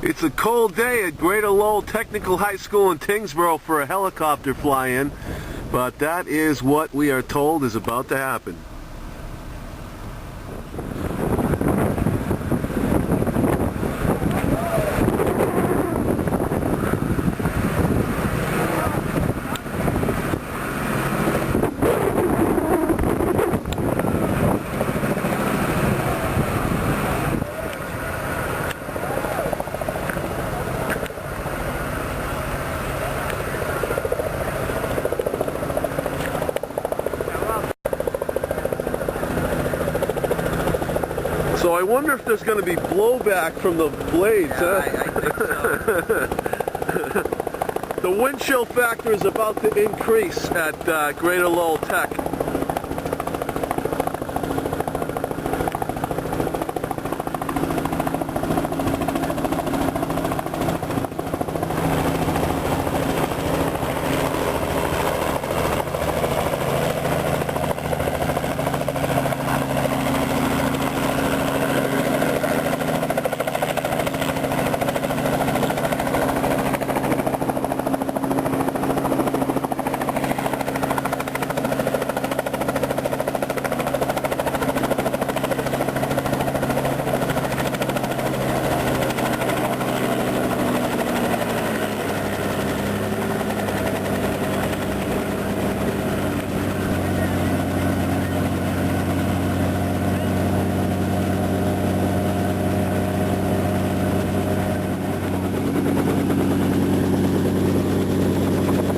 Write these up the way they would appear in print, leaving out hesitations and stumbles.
It's a cold day at Greater Lowell Technical High School in Tingsboro for a helicopter fly-in, but that is what we are told is about to happen. So I wonder if there's going to be blowback from the blades, huh? I think so. The wind chill factor is about to increase at Greater Lowell Tech.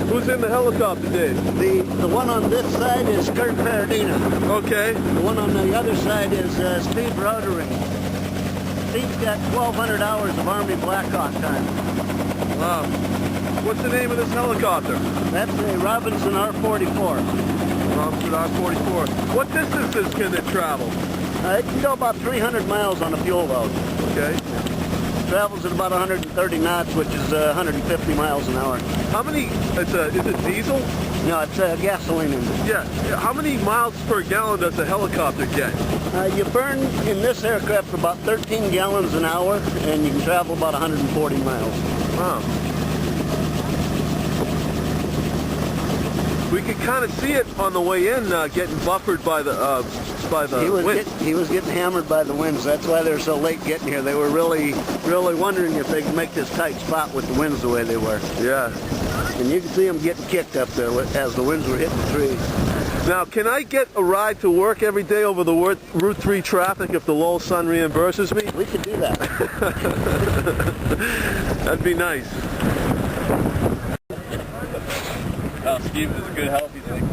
Who's in the helicopter, Dave? The one on this side is Curt Peredina. Okay. The one on the other side is Steve Rotary. Steve's got 1,200 hours of Army Blackhawk time. Wow. What's the name of this helicopter? That's a Robinson R44. Robinson R44. What distances can it travel? It can go about 300 miles on a fuel load. Okay. Travels at about 130 knots, which is 150 miles an hour. How many, is it diesel? No, it's a gasoline engine. Yeah. How many miles per gallon does a helicopter get? You burn in this aircraft about 13 gallons an hour, and you can travel about 140 miles. Wow. We could kind of see it on the way in, getting buffered by the wind. He was getting hammered by the winds. That's why they were so late getting here. They were really wondering if they could make this tight spot with the winds the way they were. Yeah. And you can see them getting kicked up there as the winds were hitting the trees. Now, can I get a ride to work every day over the Route 3 traffic if the Lowell Sun reimburses me? We could do that. That'd be nice. Steve is a good help. He's like,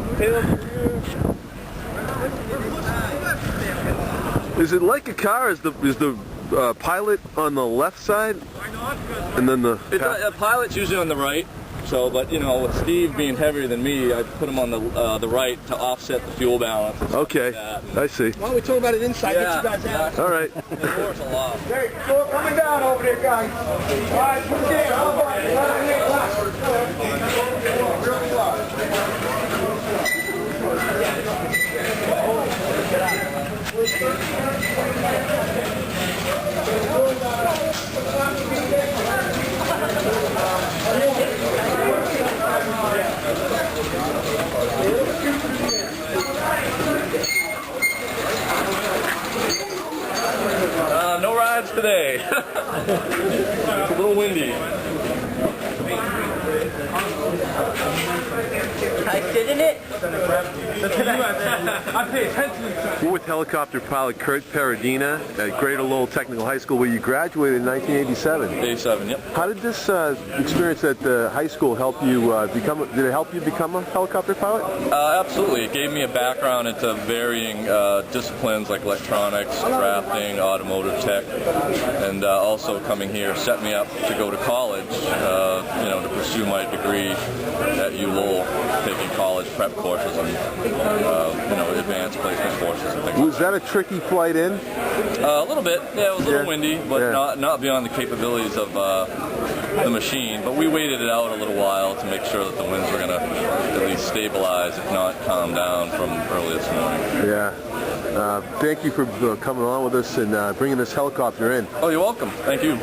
Is it like a car? Is the pilot on the left side? And then the pilot's usually on the right. So, but you know, with Steve being heavier than me, I put him on the right to offset the fuel balance. Okay, like I see. Why don't we talk about it inside? Yeah, Get you guys out. All right. It works a lot. Hey, so coming down over there, guys. All right, put it down. How about it? No rides today. It's a little windy. I sit in it? I pay attention. We're with helicopter pilot Curt Peredina at Greater Lowell Technical High School, where you graduated in 1987. 87, yep. How did this experience at the high school help you did it help you become a helicopter pilot? Absolutely. It gave me a background into varying disciplines like electronics, drafting, automotive tech, and also coming here set me up to go to college, to pursue my degree at Lowell, taking college prep courses and advanced placement courses and things. Was that a tricky flight in? A little bit. Yeah, it was a little windy, but not beyond the capabilities of the machine. But we waited it out a little while to make sure that the winds were going to at least stabilize, if not calm down, from early this morning. Yeah. Thank you for coming on with us and bringing this helicopter in. Oh, you're welcome. Thank you.